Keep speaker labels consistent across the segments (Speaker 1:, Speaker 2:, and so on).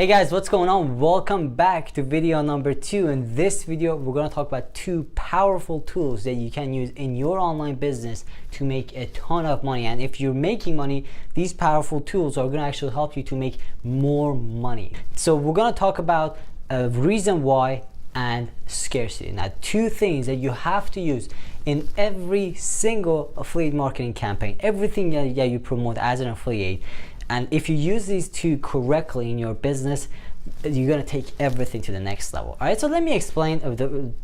Speaker 1: Hey guys, what's going on? Welcome back to video number 2. In this video, we're going to talk about 2 powerful tools that you can use in your online business to make a ton of money. And if you're making money, these powerful tools are going to actually help you to make more money. So we're going to talk about a reason why and scarcity. Now, 2 things that you have to use in every single affiliate marketing campaign, everything that you promote as an affiliate. And if you use these 2 correctly in your business, you're gonna take everything to the next level. All right, so let me explain.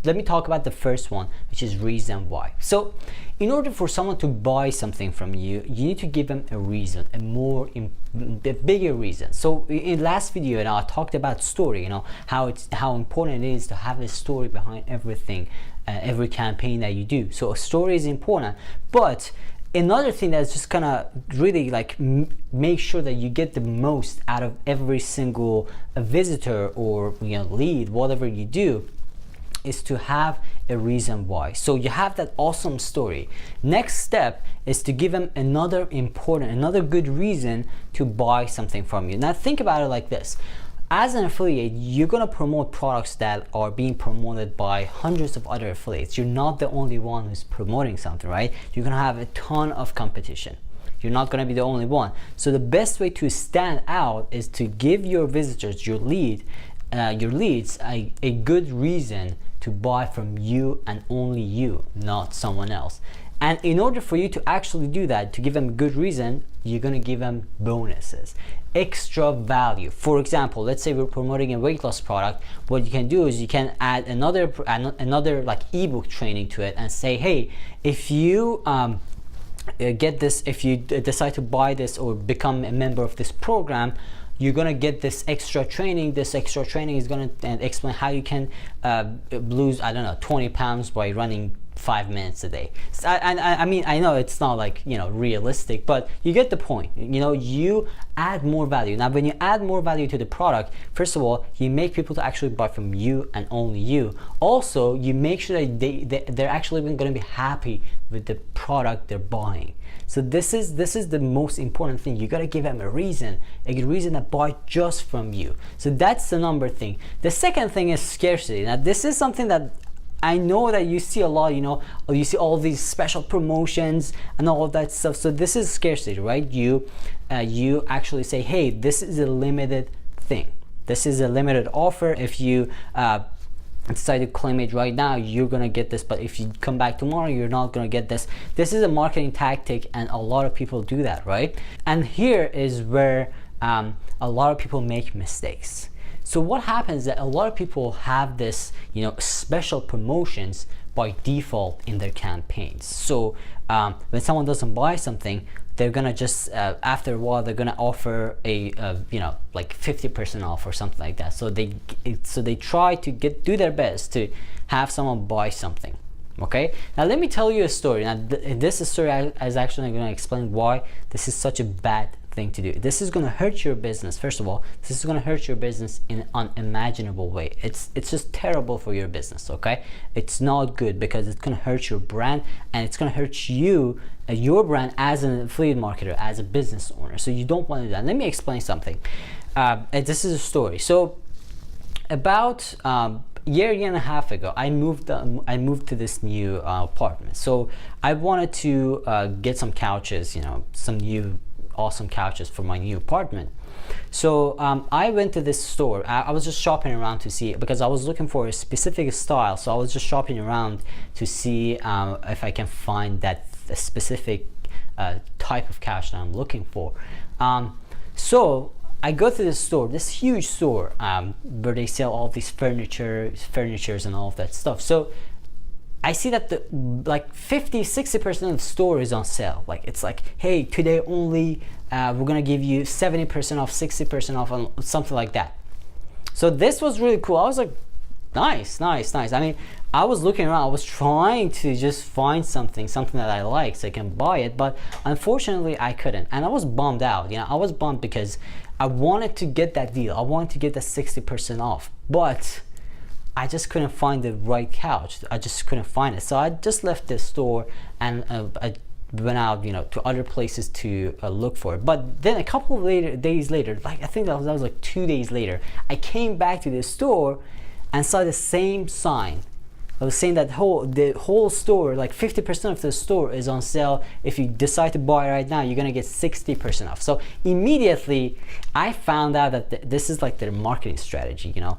Speaker 1: Let me talk about the first one, which is reason why. So, in order for someone to buy something from you, you need to give them a reason, a bigger reason. So, in last video, I talked about story. How important it is to have a story behind everything, every campaign that you do. So, a story is important, but another thing that's just gonna really make sure that you get the most out of every single visitor or lead, whatever you do, is to have a reason why. So you have that awesome story. Next step is to give them another good reason to buy something from you. Now think about it like this. As an affiliate, you're gonna promote products that are being promoted by hundreds of other affiliates. You're not the only one who's promoting something, right? You're gonna have a ton of competition. You're not gonna be the only one. So the best way to stand out is to give your visitors, your leads, a good reason to buy from you and only you, not someone else. And in order for you to actually do that, to give them a good reason, you're gonna give them bonuses, extra value. For example, let's say we're promoting a weight loss product. What you can do is you can add another ebook training to it and say, hey, if you get this, if you decide to buy this or become a member of this program, you're gonna get this extra training. This extra training is gonna explain how you can lose, 20 pounds by running 5 minutes a day. So, I mean, I know it's not realistic, but you get the point. You add more value. Now, when you add more value to the product, first of all, you make people to actually buy from you and only you. Also, you make sure that they're actually even going to be happy with the product they're buying. So this is the most important thing. You got to give them a good reason to buy just from you. So that's the number thing. The second thing is scarcity. Now, this is something that I know that you see a lot, you see all these special promotions and all of that stuff. So this is scarcity, right? You actually say, hey, this is a limited thing. This is a limited offer. If you decide to claim it right now, you're gonna get this, but if you come back tomorrow, you're not gonna get this. This is a marketing tactic, and a lot of people do that, right? And here is where a lot of people make mistakes. So what happens is that a lot of people have this, special promotions by default in their campaigns. So when someone doesn't buy something, they're gonna just after a while they're gonna offer a 50% off or something like that. So they try to do their best to have someone buy something. Okay. Now let me tell you a story. Now this story is actually going to explain why this is such a bad thing to do. This is going to hurt your business. First of all, this is going to hurt your business in an unimaginable way. It's just terrible for your business. Okay, it's not good because it's going to hurt your brand, and it's going to hurt you, your brand as an affiliate marketer, as a business owner. So you don't want to do that. Let me explain something. This is a story. So about year and a half ago, I moved to this new apartment. So I wanted to get some couches, some new awesome couches for my new apartment. So I went to this store. I was just shopping around to see, because I was looking for a specific style. So I was just shopping around to see if I can find that specific type of couch that I'm looking for. So I go to this store, this huge store, where they sell all these furnitures and all of that stuff. So I see that 50-60% of the store is on sale. It's like, hey, today only, we're gonna give you 70% off, 60% off, and something like that. So this was really cool. I was like, nice. I mean, I was looking around. I was trying to just find something that I like so I can buy it, but unfortunately I couldn't, and I was bummed out. I was bummed because I wanted to get that deal. I wanted to get that 60% off, but I just couldn't find the right couch. I just couldn't find it. So I just left the store, and went out, you know, to other places to look for it. But then a couple of days later, like I think that was like 2 days later, I came back to the store and saw the same sign. I was saying that the whole store, like 50% of the store is on sale. If you decide to buy right now, you're gonna get 60% off. So immediately I found out that this is like their marketing strategy, you know.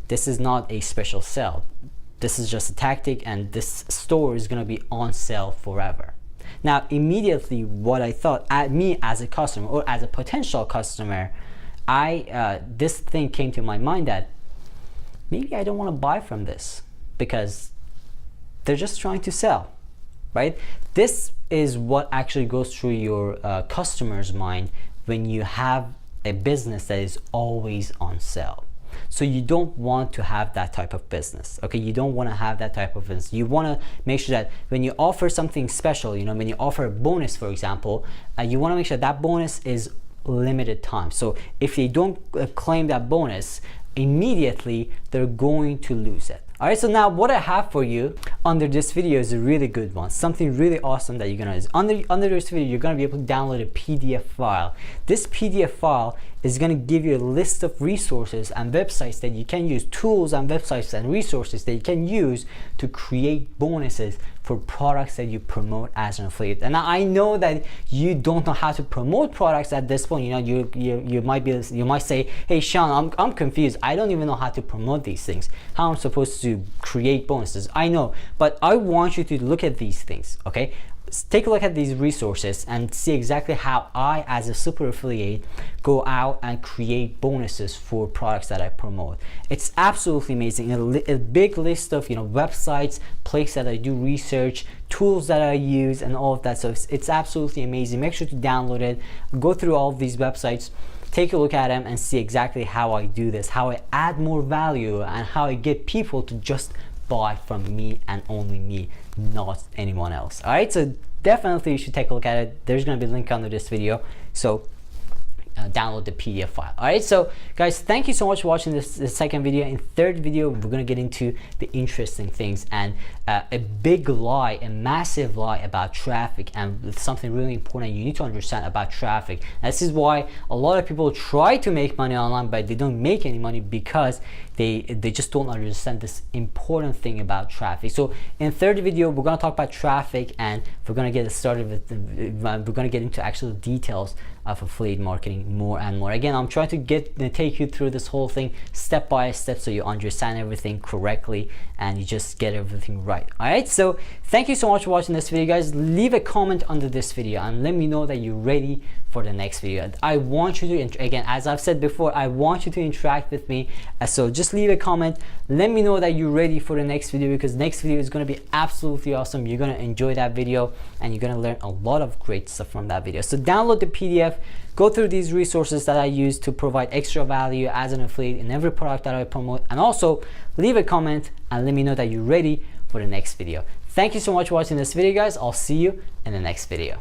Speaker 1: This is not a special sale. This is just a tactic, and this store is gonna be on sale forever. Now, immediately what I thought, at me as a customer or as a potential customer, this thing came to my mind that maybe I don't wanna buy from this, because they're just trying to sell, right? This is what actually goes through your customer's mind when you have a business that is always on sale. So you don't want to have that type of business, okay? You don't want to have that type of business. You want to make sure that when you offer something special, you know, when you offer a bonus, for example, you want to make sure that bonus is limited time. So if they don't claim that bonus, immediately they're going to lose it. All right, so now what I have for you under this video is a really good one, something really awesome that you're gonna use. Under this video, you're gonna be able to download a PDF file. This PDF file is gonna give you a list of resources and websites that you can use, tools and websites and resources that you can use to create bonuses for products that you promote as an affiliate. And I know that you don't know how to promote products at this point. You know, you might say, hey Sean, I'm confused. I don't even know how to promote these things. How I'm supposed to create bonuses. I know, but I want you to look at these things, okay? Take a look at these resources and see exactly how I, as a super affiliate, go out and create bonuses for products that I promote. It's absolutely amazing. A big list of, you know, websites, places that I do research, tools that I use, and all of that. So it's absolutely amazing. Make sure to download it. Go through all of these websites. Take a look at them and see exactly how I do this, how I add more value, and how I get people to just buy from me and only me, not anyone else. All right, so definitely you should take a look at it. There's going to be a link under this video, so download the PDF file. All right, so guys, thank you so much for watching this second video. In third video, we're going to get into the interesting things and a big lie, a massive lie about traffic, and something really important you need to understand about traffic. And this is why a lot of people try to make money online, but they don't make any money because they just don't understand this important thing about traffic. So in third video, we're going to talk about traffic, and we're going to get started with we're going to get into actual details of affiliate marketing more and more. Again, I'm trying to take you through this whole thing step by step so you understand everything correctly and you just get everything right. All right, so thank you so much for watching this video, guys. Leave a comment under this video and let me know that you're ready for the next video. I want you to, again, as I've said before, I want you to interact with me. So just leave a comment. Let me know that you're ready for the next video, because next video is going to be absolutely awesome. You're going to enjoy that video and you're going to learn a lot of great stuff from that video. So download the PDF, go through these resources that I use to provide extra value as an affiliate in every product that I promote, and also leave a comment and let me know that you're ready for the next video. Thank you so much for watching this video, guys. I'll see you in the next video.